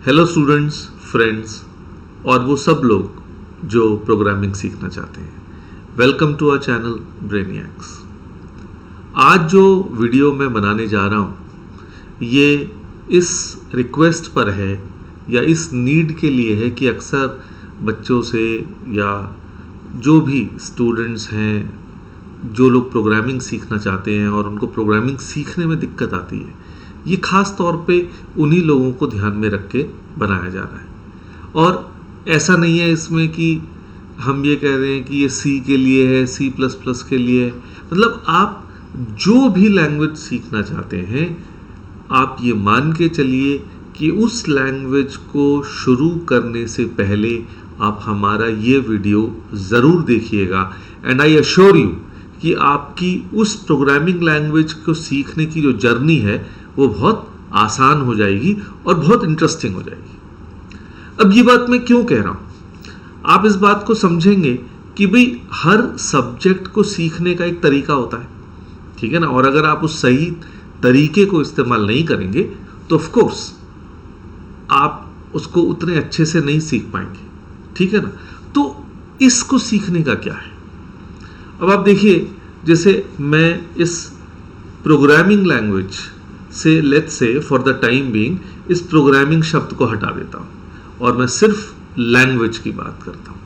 Hello students, friends और वो सब लोग जो प्रोग्रामिंग सीखना चाहते हैं, वेलकम टू आवर चैनल ब्रेनियक्स। आज जो वीडियो मैं बनाने जा रहा हूँ ये इस रिक्वेस्ट पर है या इस नीड के लिए है कि अक्सर बच्चों से या जो भी स्टूडेंट्स हैं, जो लोग प्रोग्रामिंग सीखना चाहते हैं और उनको प्रोग्रामिंग सीखने में दिक्कत आती है, ये खास तौर पे उन्हीं लोगों को ध्यान में रख के बनाया जा रहा है। और ऐसा नहीं है इसमें कि हम ये कह रहे हैं कि ये सी के लिए है, C++ के लिए है। मतलब आप जो भी लैंग्वेज सीखना चाहते हैं, आप ये मान के चलिए कि उस लैंग्वेज को शुरू करने से पहले आप हमारा ये वीडियो ज़रूर देखिएगा। एंड आई अश्योर यू कि आपकी उस प्रोग्रामिंग लैंग्वेज को सीखने की जो जर्नी है वो बहुत आसान हो जाएगी और बहुत इंटरेस्टिंग हो जाएगी। अब ये बात मैं क्यों कह रहा हूँ, आप इस बात को समझेंगे कि भाई हर सब्जेक्ट को सीखने का एक तरीका होता है, ठीक है ना। और अगर आप उस सही तरीके को इस्तेमाल नहीं करेंगे तो ऑफ कोर्स आप उसको उतने अच्छे से नहीं सीख पाएंगे, ठीक है ना। तो इसको सीखने का क्या है। अब आप देखिए, जैसे मैं इस प्रोग्रामिंग लैंग्वेज से let's say for the time being इस प्रोग्रामिंग शब्द को हटा देता हूं और मैं सिर्फ लैंग्वेज की बात करता हूं।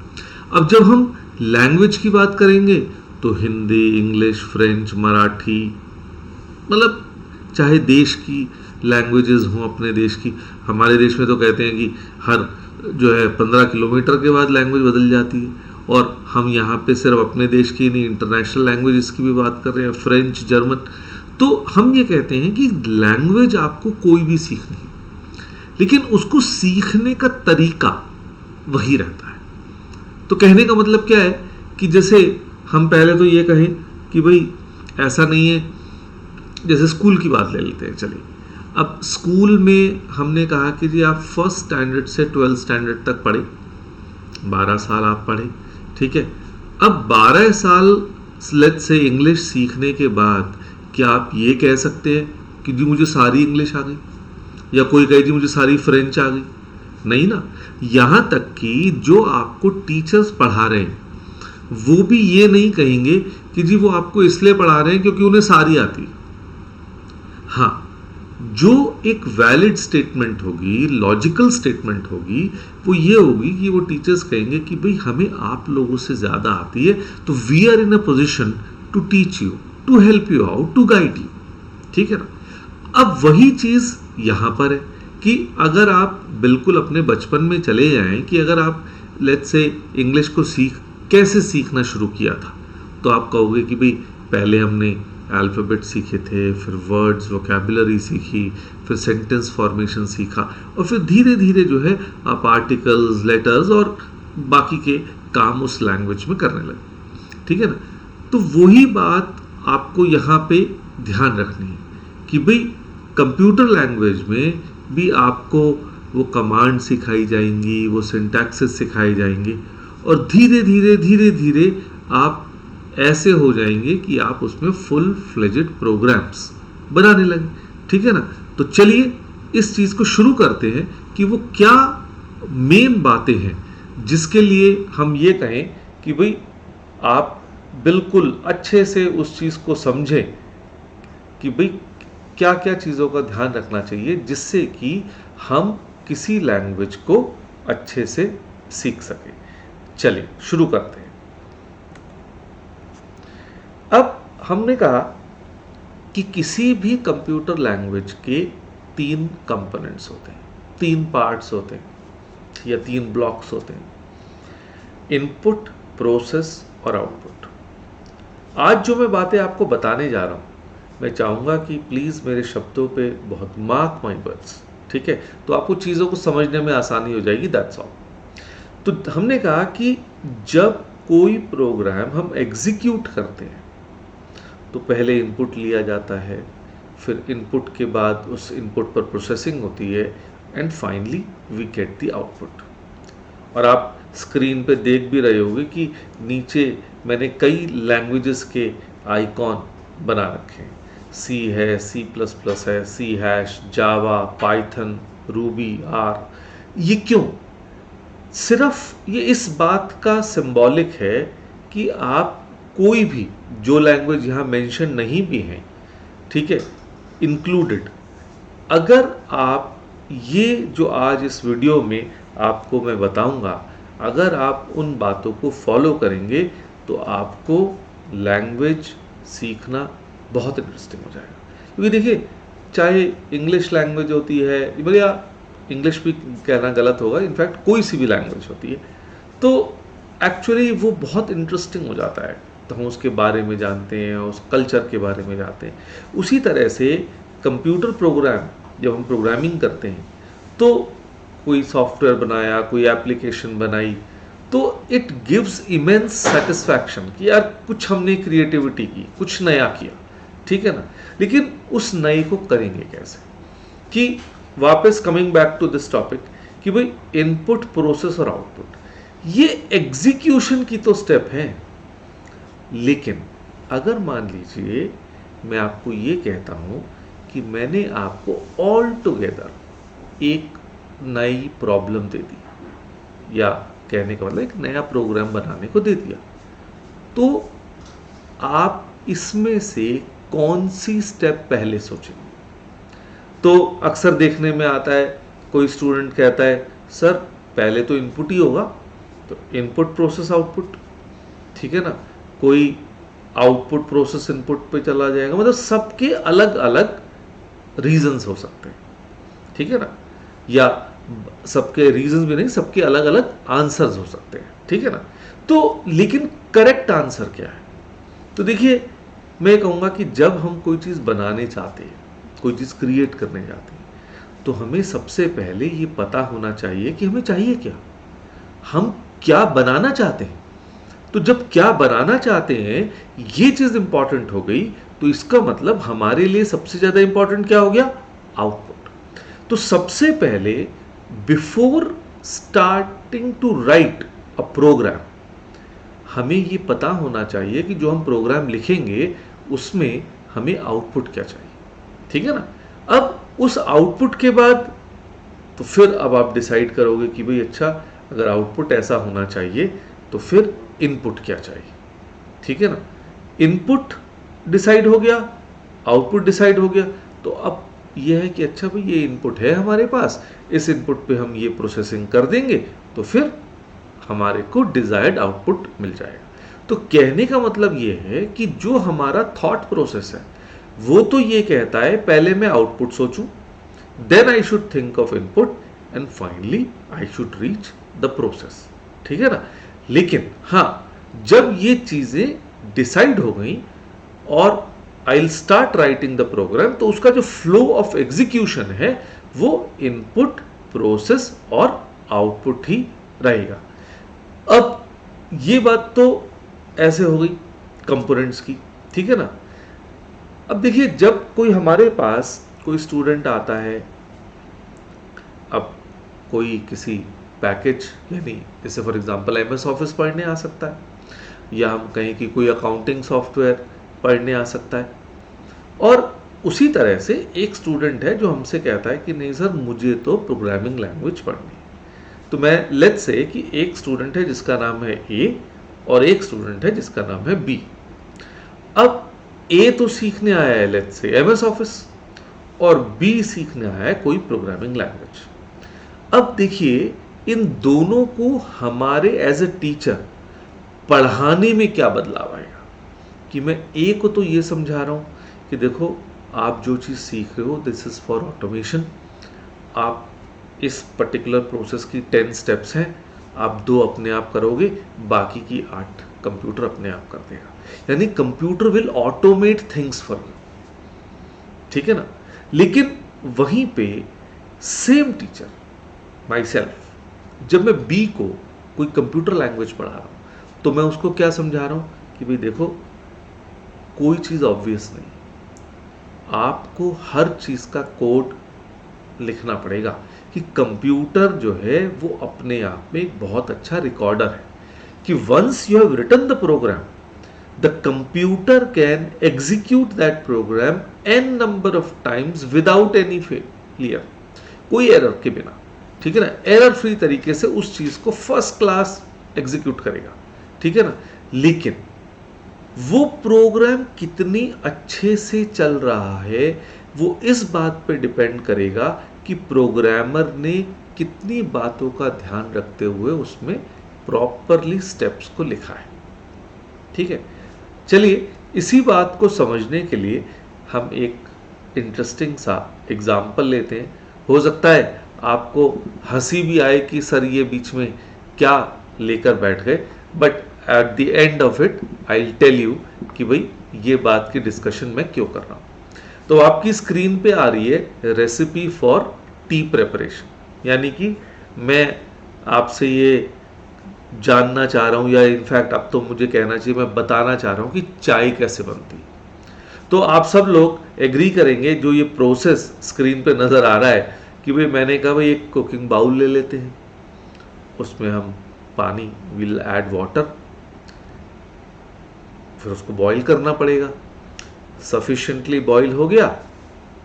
अब जब हम लैंग्वेज की बात करेंगे तो हिंदी, इंग्लिश, फ्रेंच, मराठी, मतलब चाहे देश की लैंग्वेजेस हों, अपने देश की, हमारे देश में तो कहते हैं कि हर जो है 15 किलोमीटर के बाद लैंग्वेज बदल जाती है। और हम यहाँ पे सिर्फ अपने देश की नहीं, इंटरनेशनल लैंग्वेजेस की भी बात कर रहे हैं, फ्रेंच, जर्मन। तो हम ये कहते हैं कि लैंग्वेज आपको कोई भी सीखनी है, लेकिन उसको सीखने का तरीका वही रहता है। तो कहने का मतलब क्या है कि जैसे हम पहले तो ये कहें कि भाई ऐसा नहीं है, जैसे स्कूल की बात ले लेते हैं। चलिए, अब स्कूल में हमने कहा कि जी आप फर्स्ट स्टैंडर्ड से 12th स्टैंडर्ड तक पढ़े, 12 साल आप पढ़े, ठीक है। अब 12 साल लेट्स से इंग्लिश सीखने के बाद क्या आप ये कह सकते हैं कि जी मुझे सारी इंग्लिश आ गई, या कोई कहे जी मुझे सारी फ्रेंच आ गई? नहीं ना। यहाँ तक कि जो आपको टीचर्स पढ़ा रहे हैं वो भी ये नहीं कहेंगे कि जी वो आपको इसलिए पढ़ा रहे हैं क्योंकि उन्हें सारी आती है। हाँ, जो एक वैलिड स्टेटमेंट होगी, लॉजिकल स्टेटमेंट होगी, वो ये होगी कि वो टीचर्स कहेंगे कि भाई हमें आप लोगों से ज़्यादा आती है, तो we are in a position to teach you, to help you out, to guide you, ठीक है ना। अब वही चीज़ यहाँ पर है कि अगर आप बिल्कुल अपने बचपन में चले जाएं कि अगर आप लेट्स से इंग्लिश को कैसे सीखना शुरू किया था, तो आप कहोगे कि भाई पहले हमने अल्फ़ाबेट सीखे थे, फिर वर्ड्स, वोकैबुलरी सीखी, फिर सेंटेंस फॉर्मेशन सीखा, और फिर धीरे धीरे जो है आप आर्टिकल्स, लेटर्स और बाकी के काम उस लैंग्वेज में करने लगे, ठीक है ना। तो वही बात आपको यहाँ पे ध्यान रखनी है कि भाई कंप्यूटर लैंग्वेज में भी आपको वो कमांड सिखाई जाएंगी, वो सिंटैक्सेस सिखाई जाएंगी, और धीरे धीरे आप ऐसे हो जाएंगे कि आप उसमें फुल फ्लेजेड प्रोग्राम्स बनाने लगे, ठीक है ना। तो चलिए इस चीज़ को शुरू करते हैं कि वो क्या मेन बातें हैं जिसके लिए हम ये कहें कि भाई आप बिल्कुल अच्छे से उस चीज़ को समझें कि भाई क्या क्या चीज़ों का ध्यान रखना चाहिए जिससे कि हम किसी लैंग्वेज को अच्छे से सीख सकें। चलिए शुरू करते हैं। अब हमने कहा कि किसी भी कंप्यूटर लैंग्वेज के 3 कंपोनेंट्स होते हैं, 3 पार्ट्स होते हैं या 3 ब्लॉक्स होते हैं: इनपुट, प्रोसेस और आउटपुट। आज जो मैं बातें आपको बताने जा रहा हूँ, मैं चाहूँगा कि प्लीज़ मेरे शब्दों पे बहुत मार्क माई वर्ड्स, ठीक है, तो आपको चीज़ों को समझने में आसानी हो जाएगी, दैट्स ऑल। तो हमने कहा कि जब कोई प्रोग्राम हम एग्जीक्यूट करते हैं तो पहले इनपुट लिया जाता है, फिर इनपुट के बाद उस इनपुट पर प्रोसेसिंग होती है, and finally we get the output. और आप स्क्रीन पे देख भी रहे होंगे कि नीचे मैंने कई लैंग्वेजेस के आइकॉन बना रखे हैं। C है, C++ है, C#, Java, Python, Ruby, R. ये क्यों? सिर्फ ये इस बात का सिंबॉलिक है कि आप कोई भी जो लैंग्वेज यहाँ मेंशन नहीं भी हैं, ठीक है, इंक्लूडेड, अगर आप ये जो आज इस वीडियो में आपको मैं बताऊंगा, अगर आप उन बातों को फॉलो करेंगे तो आपको लैंग्वेज सीखना बहुत इंटरेस्टिंग हो जाएगा। क्योंकि देखिए, चाहे इंग्लिश लैंग्वेज होती है, भैया इंग्लिश भी कहना गलत होगा, इनफैक्ट कोई सी भी लैंग्वेज होती है, तो एक्चुअली वो बहुत इंटरेस्टिंग हो जाता है। तो हम उसके बारे में जानते हैं, उस कल्चर के बारे में जानते हैं। उसी तरह से कंप्यूटर प्रोग्राम, जब हम प्रोग्रामिंग करते हैं तो कोई सॉफ्टवेयर बनाया, कोई एप्लीकेशन बनाई, तो इट गिव्स इमेंस सेटिस्फैक्शन कि यार कुछ हमने क्रिएटिविटी की, कुछ नया किया, ठीक है ना। लेकिन उस नए को करेंगे कैसे? कि वापस coming back to this topic कि भाई इनपुट, प्रोसेस और आउटपुट, ये एग्जीक्यूशन की तो स्टेप है। लेकिन अगर मान लीजिए मैं आपको ये कहता हूं कि मैंने आपको ऑल टुगेदर एक नई प्रॉब्लम दे दी, या कहने का मतलब एक नया प्रोग्राम बनाने को दे दिया, तो आप इसमें से कौन सी स्टेप पहले सोचेंगे? तो अक्सर देखने में आता है, कोई स्टूडेंट कहता है सर पहले तो इनपुट ही होगा, तो इनपुट प्रोसेस आउटपुट, ठीक है ना। कोई आउटपुट प्रोसेस इनपुट पे चला जाएगा, मतलब सबके अलग अलग रीजंस हो सकते हैं, ठीक है ना। या सबके रीजंस भी नहीं, सबके अलग अलग आंसर्स हो सकते हैं, ठीक है ना। तो लेकिन करेक्ट आंसर क्या है? तो देखिए, मैं कहूँगा कि जब हम कोई चीज़ बनाने चाहते हैं, कोई चीज़ क्रिएट करने जाते हैं, तो हमें सबसे पहले ये पता होना चाहिए कि हमें चाहिए क्या, हम क्या बनाना चाहते हैं। तो जब क्या बनाना चाहते हैं ये चीज़ इंपॉर्टेंट हो गई, तो इसका मतलब हमारे लिए सबसे ज़्यादा इंपॉर्टेंट क्या हो गया? आउटपुट। तो सबसे पहले before starting to write a program, हमें ये पता होना चाहिए कि जो हम प्रोग्राम लिखेंगे उसमें हमें आउटपुट क्या चाहिए, ठीक है ना। अब उस आउटपुट के बाद तो फिर अब आप डिसाइड करोगे कि भाई अच्छा, अगर आउटपुट ऐसा होना चाहिए तो फिर इनपुट क्या चाहिए, ठीक है ना। इनपुट डिसाइड हो गया, आउटपुट डिसाइड हो गया, तो अब यह है कि अच्छा भाई ये इनपुट है हमारे पास, इस इनपुट पे हम ये प्रोसेसिंग कर देंगे तो फिर हमारे को डिजायर्ड आउटपुट मिल जाएगा। तो कहने का मतलब ये है कि जो हमारा थॉट प्रोसेस है वो तो ये कहता है पहले मैं आउटपुट सोचूं, then I should think of input, and finally I should reach the process, ठीक है ना। लेकिन हाँ, जब ये चीजें डिसाइड हो गई और I will start writing the program, तो उसका जो फ्लो ऑफ एग्जीक्यूशन है वो इनपुट, प्रोसेस और आउटपुट ही रहेगा। अब ये बात तो ऐसे हो गई कंपोनेंट्स की, ठीक है ना। अब देखिए, जब कोई हमारे पास कोई स्टूडेंट आता है, अब कोई किसी पैकेज, यानी जैसे फॉर एग्जांपल एमएस ऑफिस पढ़ने आ सकता है, या हम कहें कि कोई अकाउंटिंग सॉफ्टवेयर पढ़ने आ सकता है, और उसी तरह से एक स्टूडेंट है जो हमसे कहता है कि नहीं सर मुझे तो प्रोग्रामिंग लैंग्वेज पढ़नी है। तो मैं लेट्स से कि एक स्टूडेंट है जिसका नाम है ए और एक स्टूडेंट है जिसका नाम है बी। अब ए तो सीखने आया है लेट्स से एमएस ऑफिस, और बी सीखने आया है कोई प्रोग्रामिंग लैंग्वेज। अब देखिए, इन दोनों को हमारे एज ए टीचर पढ़ाने में क्या बदलाव आएगा कि मैं ए को तो ये समझा रहा हूं कि देखो आप जो चीज़ सीख रहे हो दिस इज़ फॉर ऑटोमेशन, आप इस पर्टिकुलर प्रोसेस की 10 स्टेप्स हैं, आप 2 अपने आप करोगे, बाकी की 8 कंप्यूटर अपने आप कर देगा, यानी computer will automate things for you, ठीक है ना। लेकिन वहीं पे सेम टीचर माई सेल्फ, जब मैं बी को कोई कंप्यूटर लैंग्वेज पढ़ा रहा हूं तो मैं उसको क्या समझा रहा हूं कि भाई देखो कोई चीज़ ऑब्वियस नहीं, आपको हर चीज़ का कोड लिखना पड़ेगा कि कंप्यूटर जो है वो अपने आप में एक बहुत अच्छा रिकॉर्डर है कि once you have written the program, the computer can execute that program n number of times without any failure. कोई एरर के बिना, ठीक है ना, एरर फ्री तरीके से उस चीज को फर्स्ट क्लास एग्जीक्यूट करेगा, ठीक है ना। लेकिन वो प्रोग्राम कितनी अच्छे से चल रहा है वो इस बात पे डिपेंड करेगा कि प्रोग्रामर ने कितनी बातों का ध्यान रखते हुए उसमें प्रॉपरली स्टेप्स को लिखा है, ठीक है। चलिए इसी बात को समझने के लिए हम एक इंटरेस्टिंग सा एग्जाम्पल लेते हैं। हो सकता है आपको हंसी भी आए कि सर ये बीच में क्या लेकर बैठ गए, but at the end of it I will tell you कि भाई ये बात की डिस्कशन मैं क्यों कर रहा हूँ। तो आपकी स्क्रीन पे आ रही है रेसिपी फॉर टी प्रेपरेशन, यानी कि मैं आपसे ये जानना चाह रहा हूँ, या इनफैक्ट अब तो मुझे कहना चाहिए मैं बताना चाह रहा हूँ कि चाय कैसे बनती। तो आप सब लोग एग्री करेंगे, जो ये प्रोसेस स्क्रीन पे नज़र आ रहा है कि भाई मैंने कहा भाई एक कुकिंग बाउल ले लेते हैं, उसमें हम पानी विल ऐड वाटर, फिर उसको बॉईल करना पड़ेगा। सफिशिएंटली बॉईल हो गया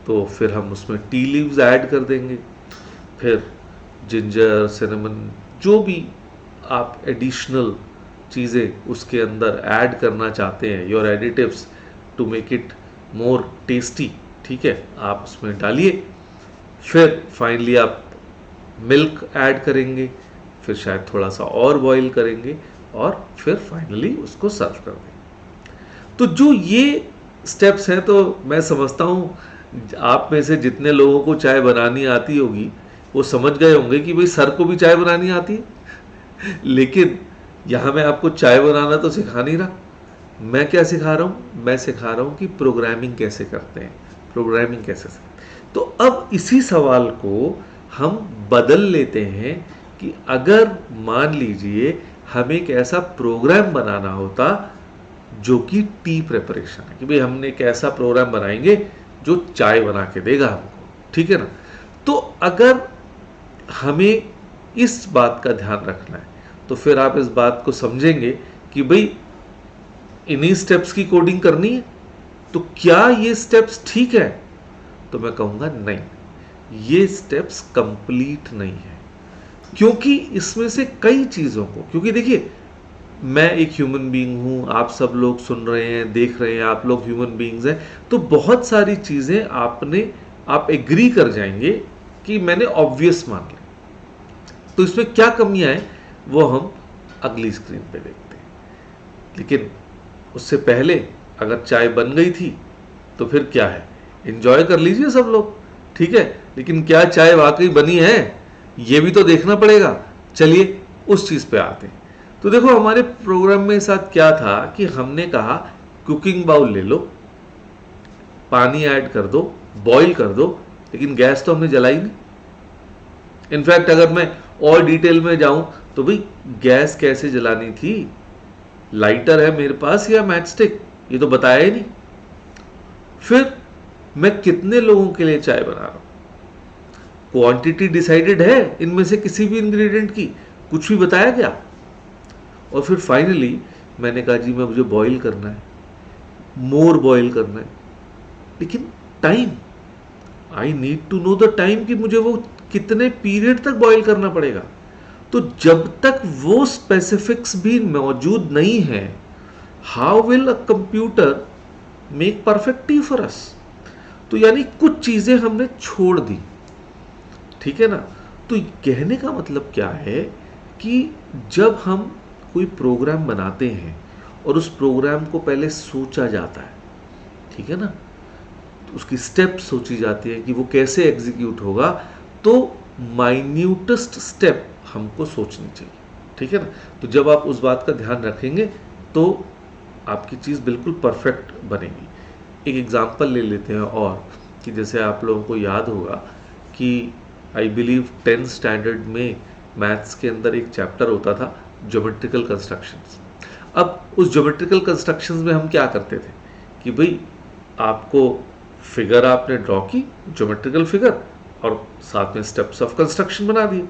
तो फिर हम उसमें टी लीव्स ऐड कर देंगे, फिर जिंजर, सिनेमन, जो भी आप एडिशनल चीज़ें उसके अंदर ऐड करना चाहते हैं, your additives to make it more tasty, ठीक है, आप उसमें डालिए। फिर फाइनली आप मिल्क ऐड करेंगे, फिर शायद थोड़ा सा और बॉईल करेंगे और फिर फाइनली उसको सर्व कर देंगे। तो जो ये स्टेप्स हैं, तो मैं समझता हूँ आप में से जितने लोगों को चाय बनानी आती होगी वो समझ गए होंगे कि भाई सर को भी चाय बनानी आती है। लेकिन यहाँ मैं आपको चाय बनाना तो सिखा नहीं रहा। मैं क्या सिखा रहा हूँ? मैं सिखा रहा हूँ कि प्रोग्रामिंग कैसे करते हैं, प्रोग्रामिंग कैसे से। तो अब इसी सवाल को हम बदल लेते हैं कि अगर मान लीजिए हमें एक ऐसा प्रोग्राम बनाना होता जो कि टी प्रेपरेशन है, कि भाई हमने एक ऐसा प्रोग्राम बनाएंगे जो चाय बना के देगा हमको, ठीक है ना। तो अगर हमें इस बात का ध्यान रखना है तो फिर आप इस बात को समझेंगे कि भाई इन्हीं स्टेप्स की कोडिंग करनी है, तो क्या ये स्टेप्स ठीक है? तो मैं कहूँगा नहीं, ये स्टेप्स कंप्लीट नहीं है, क्योंकि इसमें से कई चीज़ों को, क्योंकि देखिए मैं एक ह्यूमन बीइंग हूँ, आप सब लोग सुन रहे हैं, देख रहे हैं, आप लोग ह्यूमन बीइंग्स हैं, तो बहुत सारी चीज़ें आप एग्री कर जाएंगे कि मैंने ऑब्वियस मान ली। तो इसमें क्या कमियां हैं वो हम अगली स्क्रीन पे देखते हैं। लेकिन उससे पहले अगर चाय बन गई थी तो फिर क्या है, एंजॉय कर लीजिए सब लोग, ठीक है। लेकिन क्या चाय वाकई बनी है ये भी तो देखना पड़ेगा। चलिए उस चीज़ पे आते हैं। तो देखो हमारे प्रोग्राम में साथ क्या था कि हमने कहा कुकिंग बाउल ले लो, पानी ऐड कर दो, बॉईल कर दो, लेकिन गैस तो हमने जलाई नहीं। इनफैक्ट अगर मैं और डिटेल में जाऊं तो भाई गैस कैसे जलानी थी, लाइटर है मेरे पास या मैचस्टिक, ये तो बताया ही नहीं। फिर मैं कितने लोगों के लिए चाय बना रहा हूं, क्वांटिटी डिसाइडेड है इनमें से किसी भी इंग्रेडिएंट की, कुछ भी बताया गया। और फिर फाइनली मैंने कहा जी मुझे बॉईल करना है, मोर बॉईल करना है, लेकिन time, I need to know the time कि मुझे वो कितने पीरियड तक बॉईल करना पड़ेगा। तो जब तक वो स्पेसिफिक्स भी मौजूद नहीं है, how will a computer make perfect T for us. तो यानी कुछ चीजें हमने छोड़ दी, ठीक है ना। तो कहने का मतलब क्या है कि जब हम कोई प्रोग्राम बनाते हैं और उस प्रोग्राम को पहले सोचा जाता है, ठीक है ना, तो उसकी स्टेप सोची जाती है कि वो कैसे एग्जीक्यूट होगा, तो माइन्यूटेस्ट स्टेप हमको सोचनी चाहिए, ठीक है ना। तो जब आप उस बात का ध्यान रखेंगे तो आपकी चीज़ बिल्कुल परफेक्ट बनेगी। एक एग्जांपल ले लेते हैं और कि जैसे आप लोगों को याद होगा कि आई बिलीव 10th स्टैंडर्ड में मैथ्स के अंदर एक चैप्टर होता था ज्योमेट्रिकल कंस्ट्रक्शंस। अब उस ज्योमेट्रिकल कंस्ट्रक्शंस में हम क्या करते थे कि भाई आपको फिगर आपने ड्रॉ की, ज्योमेट्रिकल फिगर, और साथ में स्टेप्स ऑफ कंस्ट्रक्शन बना दिए।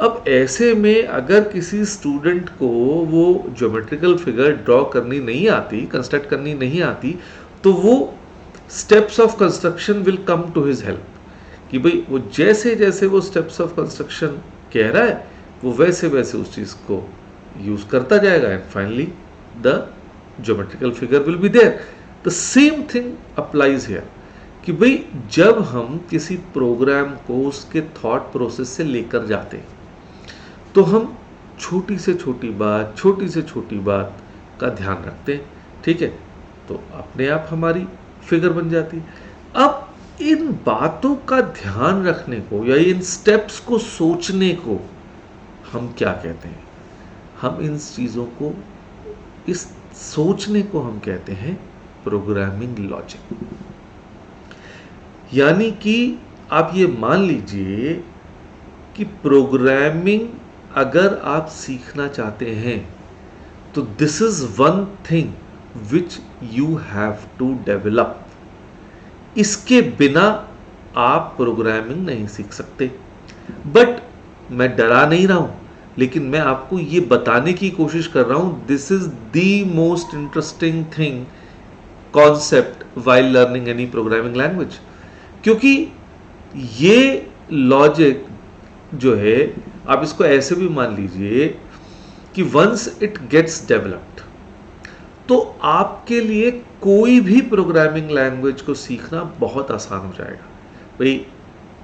अब ऐसे में अगर किसी स्टूडेंट को वो ज्योमेट्रिकल फिगर ड्रॉ करनी नहीं आती, कंस्ट्रक्ट करनी नहीं आती, तो वो steps of construction will come to his help कि भाई वो जैसे जैसे वो स्टेप्स ऑफ कंस्ट्रक्शन कह रहा है वो वैसे वैसे उस चीज़ को यूज करता जाएगा and finally the geometrical figure will be there. The same thing applies here कि भाई जब हम किसी प्रोग्राम को उसके थॉट प्रोसेस से लेकर जाते हैं तो हम छोटी से छोटी बात का ध्यान रखते हैं, ठीक है, तो अपने आप हमारी फिगर बन जाती है। अब इन बातों का ध्यान रखने को या इन स्टेप्स को सोचने को हम क्या कहते हैं? हम इन चीज़ों को, इस सोचने को हम कहते हैं प्रोग्रामिंग लॉजिक। यानी कि आप ये मान लीजिए कि प्रोग्रामिंग अगर आप सीखना चाहते हैं तो this is one thing which you have to develop. इसके बिना आप प्रोग्रामिंग नहीं सीख सकते। बट मैं डरा नहीं रहा हूं, लेकिन मैं आपको ये बताने की कोशिश कर रहा हूं this is the most interesting thing concept while learning any programming language. क्योंकि ये लॉजिक जो है, आप इसको ऐसे भी मान लीजिए कि वंस इट गेट्स डेवलप्ड तो आपके लिए कोई भी प्रोग्रामिंग लैंग्वेज को सीखना बहुत आसान हो जाएगा। भाई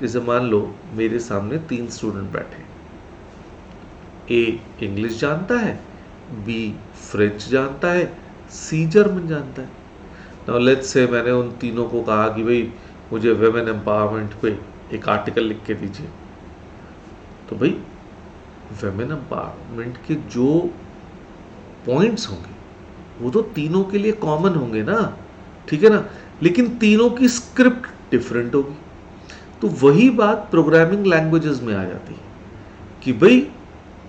जैसे मान लो मेरे सामने 3 स्टूडेंट बैठे हैं, ए इंग्लिश जानता है, बी फ्रेंच जानता है, सी जर्मन जानता है। नाउ लेट्स से मैंने उन तीनों को कहा कि भाई मुझे वुमेन एम्पावरमेंट पे एक आर्टिकल लिख के दीजिए। तो भाई वुमेन एम्पावरमेंट के जो पॉइंट्स होंगे वो तो तीनों के लिए कॉमन होंगे ना, ठीक है ना, लेकिन तीनों की स्क्रिप्ट डिफरेंट होगी। तो वही बात प्रोग्रामिंग लैंग्वेजेस में आ जाती है कि भाई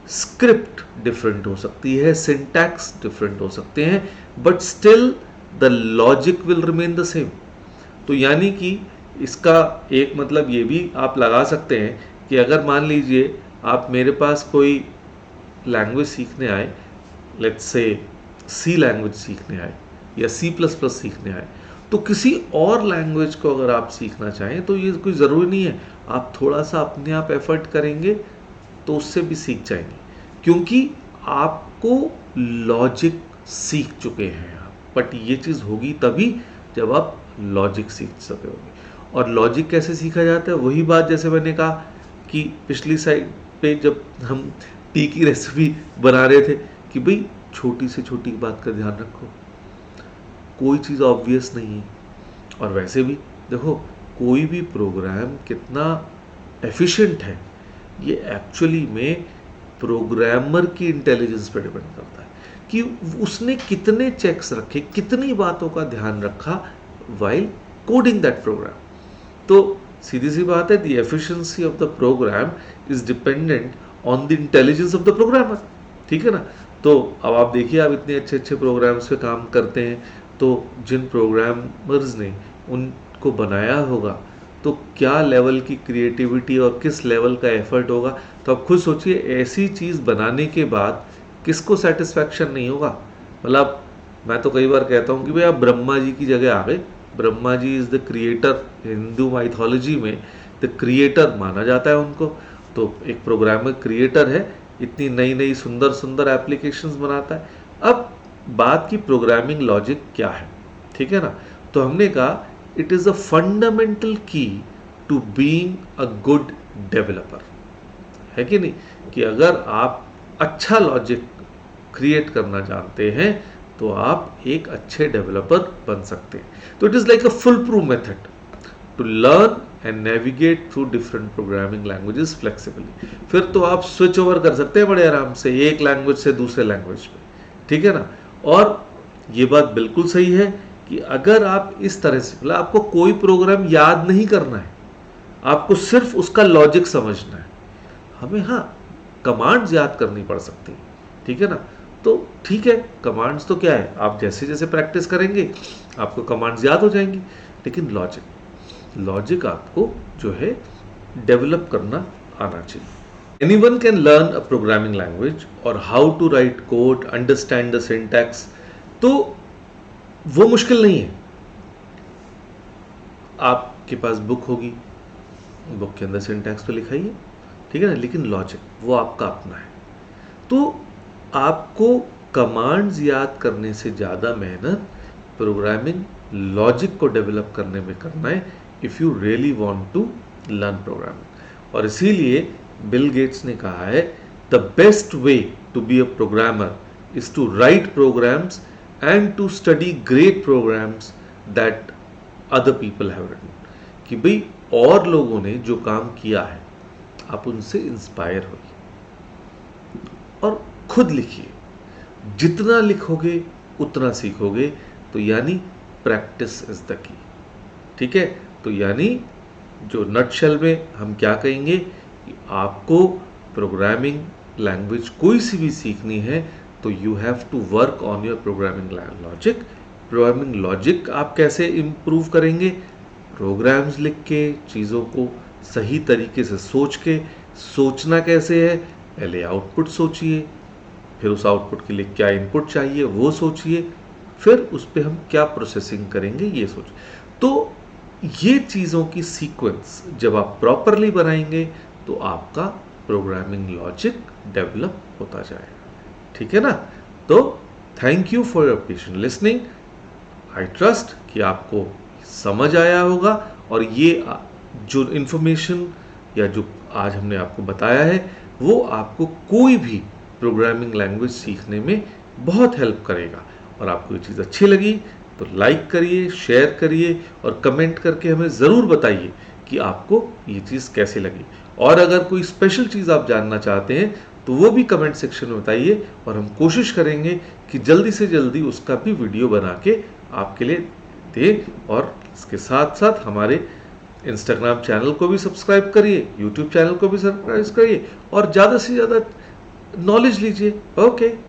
स्क्रिप्ट डिफरेंट हो सकती है, सिंटैक्स डिफरेंट हो सकते हैं, but still the logic will remain the same. तो यानी कि इसका एक मतलब ये भी आप लगा सकते हैं कि अगर मान लीजिए आप मेरे पास कोई लैंग्वेज सीखने आए, लेट्स से सी लैंग्वेज सीखने आए या C++ सीखने आए, तो किसी और लैंग्वेज को अगर आप सीखना चाहें तो ये कोई ज़रूरी नहीं है, आप थोड़ा सा अपने आप एफर्ट करेंगे तो उससे भी सीख जाएंगे, क्योंकि आपको लॉजिक सीख चुके हैं आप। बट ये चीज़ होगी तभी जब आप लॉजिक सीख सके होंगे। और लॉजिक कैसे सीखा जाता है? वही बात जैसे मैंने कहा कि पिछली साइड पे जब हम टी की रेसिपी बना रहे थे कि भाई छोटी से छोटी बात का ध्यान रखो, कोई चीज़ ऑब्वियस नहीं है। और वैसे भी देखो कोई भी प्रोग्राम कितना एफिशिएंट है ये एक्चुअली में प्रोग्रामर की इंटेलिजेंस पर डिपेंड करता है कि उसने कितने चेक्स रखे, कितनी बातों का ध्यान रखा वाइल कोडिंग दैट प्रोग्राम। तो सीधी सी बात है, the efficiency of the program is dependent on the intelligence of the programmer, ठीक है ना। तो अब आप देखिए, आप इतने अच्छे अच्छे प्रोग्राम्स पे काम करते हैं, तो जिन प्रोग्रामर्स ने उनको बनाया होगा तो क्या लेवल की क्रिएटिविटी और किस लेवल का एफर्ट होगा। तो आप खुद सोचिए, ऐसी चीज़ बनाने के बाद किसको सेटिस्फैक्शन नहीं होगा। मतलब मैं तो कई बार कहता हूँ कि भाई आप ब्रह्मा जी की जगह आ गए। Brahma ji is the creator, Hindu mythology में द क्रिएटर माना जाता है उनको। तो एक प्रोग्रामर क्रिएटर है, इतनी नई नई सुंदर सुंदर एप्लीकेशंस बनाता है। अब बात की प्रोग्रामिंग लॉजिक क्या है, ठीक है ना। तो हमने कहा it is a fundamental key to being a good developer, है कि नहीं, कि अगर आप अच्छा लॉजिक क्रिएट करना जानते हैं तो आप एक अच्छे डेवलपर बन सकते हैं। तो it is like a full proof method to learn and navigate through different programming languages flexibly. फिर तो आप स्विच ओवर कर सकते हैं बड़े आराम से एक लैंग्वेज से दूसरे लैंग्वेज पे, ठीक है ना। और ये बात बिल्कुल सही है कि अगर आप इस तरह से, मतलब आपको कोई प्रोग्राम याद नहीं करना है, आपको सिर्फ उसका लॉजिक समझना है। हमें हाँ कमांड्स याद करनी पड़ सकती है, ठीक है ना। तो ठीक है, कमांड्स तो क्या है, आप जैसे जैसे प्रैक्टिस करेंगे आपको कमांड्स याद हो जाएंगी, लेकिन लॉजिक आपको जो है डेवलप करना आना चाहिए। Anyone can learn a programming language or how to write code, understand the syntax। तो वो मुश्किल नहीं है। आपके पास बुक होगी, बुक के अंदर सिंटैक्स तो लिखा ही है, ठीक है ना, लेकिन लॉजिक वो आपका अपना है। तो आपको कमांड्स याद करने से ज़्यादा मेहनत प्रोग्रामिंग लॉजिक को डेवलप करने में करना है, if you really want to learn programming. और इसीलिए बिल गेट्स ने कहा है the best way to be a programmer is to write programs and to study great programs that other people have written. कि भाई और लोगों ने जो काम किया है आप उनसे इंस्पायर होइए और खुद लिखिए। जितना लिखोगे उतना सीखोगे। तो यानी प्रैक्टिस इज द की, ठीक है। तो यानी जो नटशेल में हम क्या कहेंगे कि आपको प्रोग्रामिंग लैंग्वेज कोई सी भी सीखनी है तो you have to work on your programming logic. Programming logic आप कैसे इम्प्रूव करेंगे? प्रोग्राम्स लिख के, चीज़ों को सही तरीके से सोच के। सोचना कैसे है? पहले आउटपुट सोचिए, फिर उस आउटपुट के लिए क्या इनपुट चाहिए वो सोचिए, फिर उस पर हम क्या प्रोसेसिंग करेंगे ये सोचिए। तो ये चीज़ों की सीक्वेंस जब आप प्रॉपरली बनाएंगे तो आपका प्रोग्रामिंग लॉजिक डेवलप होता जाएगा, ठीक है ना। तो thank you for your patient listening. I trust कि आपको समझ आया होगा और ये जो इन्फॉर्मेशन या जो आज हमने आपको बताया है वो आपको कोई भी प्रोग्रामिंग लैंग्वेज सीखने में बहुत हेल्प करेगा। और आपको ये चीज़ अच्छी लगी तो लाइक करिए, शेयर करिए और कमेंट करके हमें ज़रूर बताइए कि आपको ये चीज़ कैसे लगी। और अगर कोई स्पेशल चीज़ आप जानना चाहते हैं तो वो भी कमेंट सेक्शन में बताइए और हम कोशिश करेंगे कि जल्दी से जल्दी उसका भी वीडियो बना के आपके लिए दें। और इसके साथ साथ हमारे इंस्टाग्राम चैनल को भी सब्सक्राइब करिए, यूट्यूब चैनल को भी सब्सक्राइब करिए और ज़्यादा से ज़्यादा नॉलेज लीजिए। ओके।